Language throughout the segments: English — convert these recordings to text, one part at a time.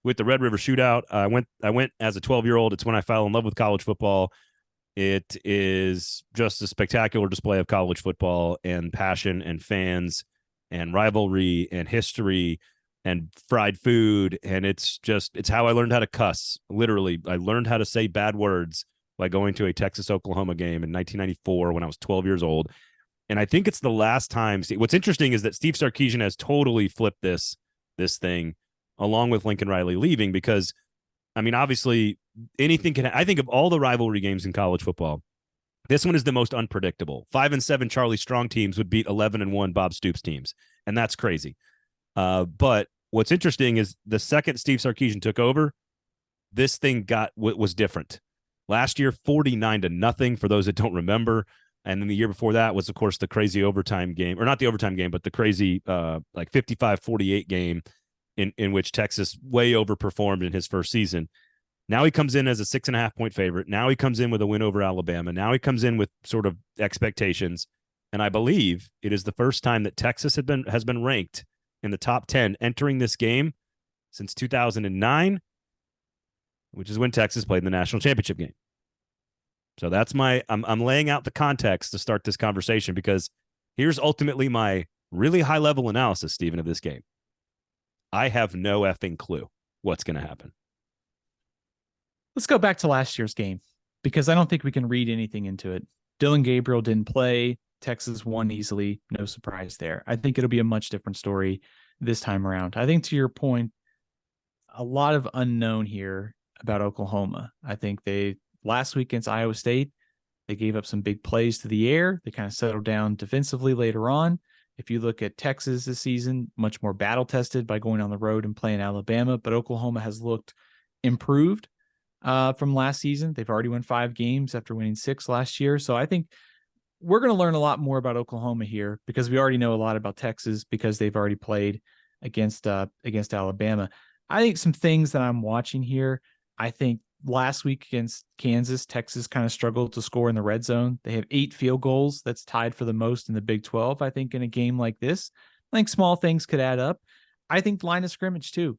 with the Red River Shootout. I went as a 12-year-old. It's when I fell in love with college football. It is just a spectacular display of college football and passion and fans and rivalry and history and fried food. And it's how I learned how to cuss. Literally, I learned how to say bad words by going to a Texas-Oklahoma game in 1994 when I was 12 years old. And I think it's the last time. What's interesting is that Steve Sarkisian has totally flipped this thing along with Lincoln Riley leaving, because, I mean, obviously anything can. I think of all the rivalry games in college football, this one is the most unpredictable. 5-7 Charlie Strong teams would beat 11-1 Bob Stoops teams, and that's crazy. But what's interesting is the second Steve Sarkisian took over, this thing was different. Last year, 49-0 for those that don't remember. And then the year before that was, of course, the crazy overtime game, or not the overtime game, but the crazy like 55-48 game in which Texas way overperformed in his first season. Now he comes in as a 6.5-point favorite. Now he comes in with a win over Alabama. Now he comes in with sort of expectations. And I believe it is the first time that Texas has been ranked in the top 10 entering this game since 2009, which is when Texas played in the national championship game. So that's I'm laying out the context to start this conversation, because here's ultimately my really high level analysis, Stephen, of this game. I have no effing clue what's going to happen. Let's go back to last year's game, because I don't think we can read anything into it. Dillon Gabriel didn't play. Texas won easily. No surprise there. I think it'll be a much different story this time around. I think, to your point, a lot of unknown here about Oklahoma. I think last week against Iowa State, they gave up some big plays to the air. They kind of settled down defensively later on. If you look at Texas this season, much more battle-tested by going on the road and playing Alabama, but Oklahoma has looked improved from last season. They've already won 5 games after winning 6 last year. So I think we're going to learn a lot more about Oklahoma here, because we already know a lot about Texas because they've already played against Alabama. I think some things that I'm watching here, I think last week against Kansas, Texas kind of struggled to score in the red zone. They have 8 field goals. That's tied for the most in the Big 12. I think in a game like this, I think small things could add up. I think line of scrimmage too.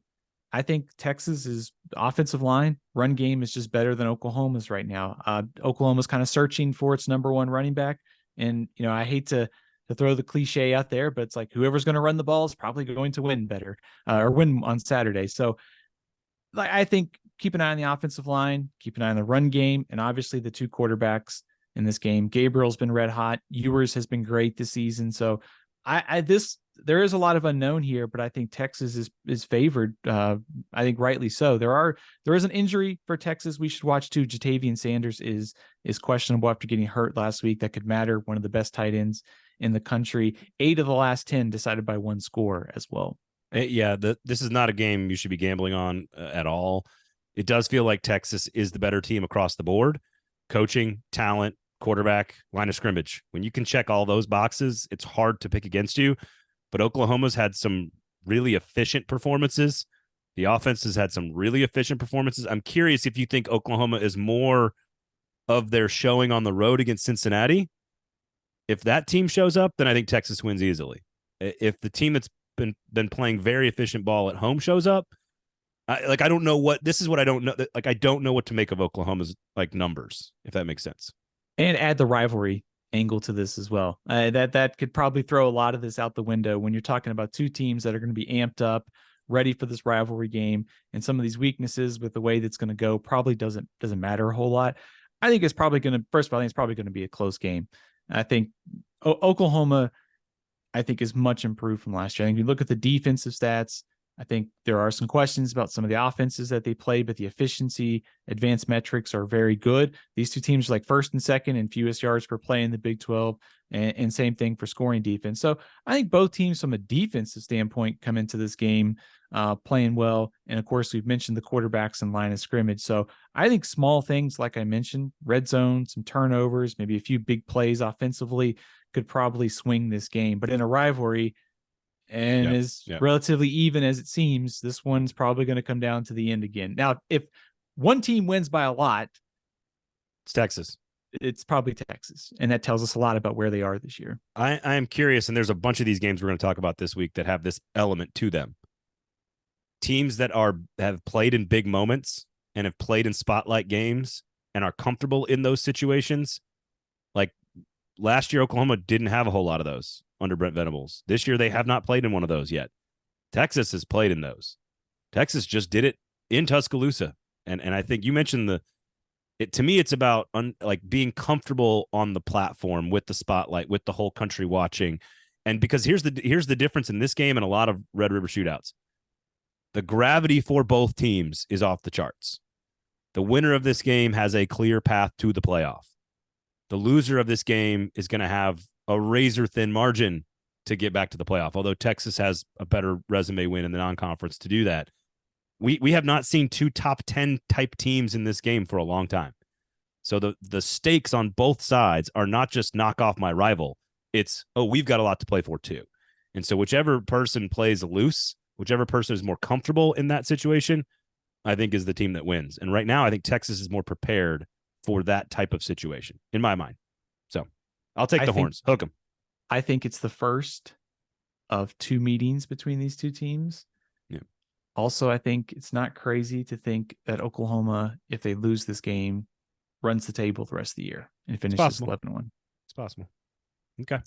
I think Texas's offensive line run game is just better than Oklahoma's right now. Oklahoma's kind of searching for its number 1 running back. And, I hate to throw the cliche out there, but it's like whoever's going to run the ball is probably going to win better or win on Saturday. So I think keep an eye on the offensive line, keep an eye on the run game, and obviously the 2 quarterbacks in this game. Gabriel's been red hot. Ewers has been great this season. So there is a lot of unknown here, but I think Texas is favored. I think rightly so. There is an injury for Texas we should watch too. Jatavian Sanders is questionable after getting hurt last week. That could matter. One of the best tight ends in the country. 8 of the last 10 decided by 1 score as well. Yeah, this is not a game you should be gambling on at all. It does feel like Texas is the better team across the board. Coaching, talent, quarterback, line of scrimmage. When you can check all those boxes, it's hard to pick against you. But Oklahoma's had some really efficient performances. The offense has had some really efficient performances. I'm curious if you think Oklahoma is more of their showing on the road against Cincinnati. If that team shows up, then I think Texas wins easily. If the team that's been playing very efficient ball at home shows up, I don't know what this is. What I don't know. I don't know what to make of Oklahoma's numbers, if that makes sense. And add the rivalry angle to this as well. That could probably throw a lot of this out the window when you're talking about 2 teams that are going to be amped up, ready for this rivalry game, and some of these weaknesses with the way that's going to go probably doesn't matter a whole lot. I think it's probably going to, first of all, I think it's probably going to be a close game. I think Oklahoma, is much improved from last year. I think if you look at the defensive stats, I think there are some questions about some of the offenses that they play, but the efficiency, advanced metrics are very good. These 2 teams are like first and second in fewest yards per play in the Big 12, and same thing for scoring defense. So I think both teams from a defensive standpoint come into this game playing well. And of course, we've mentioned the quarterbacks and line of scrimmage. So I think small things, like I mentioned, red zone, some turnovers, maybe a few big plays offensively could probably swing this game. But in a rivalry, and relatively even as it seems, this one's probably going to come down to the end again. Now, if one team wins by a lot, it's Texas. It's probably Texas, and that tells us a lot about where they are this year. I am curious, and there's a bunch of these games we're going to talk about this week that have this element to them. teams that have played in big moments and have played in spotlight games and are comfortable in those situations. Like last year, Oklahoma didn't have a whole lot of those under Brent Venables. This year, they have not played in one of those yet. Texas has played in those. Texas just did it in Tuscaloosa. And I think you mentioned to me, it's about like being comfortable on the platform with the spotlight, with the whole country watching. And because here's the difference in this game and a lot of Red River shootouts. The gravity for both teams is off the charts. The winner of this game has a clear path to the playoff. The loser of this game is going to have a razor thin margin to get back to the playoff, although Texas has a better resume win in the non-conference to do that. We have not seen two top 10 type teams in this game for a long time. So the stakes on both sides are not just knock off my rival. It's, we've got a lot to play for too. And so whichever person plays loose, whichever person is more comfortable in that situation, I think is the team that wins. And right now, I think Texas is more prepared for that type of situation, in my mind. So I'll take the Horns. Hook them. I think it's the first of two meetings between these two teams. Yeah. Also, I think it's not crazy to think that Oklahoma, if they lose this game, runs the table the rest of the year and finishes 11-1. It's possible. Okay.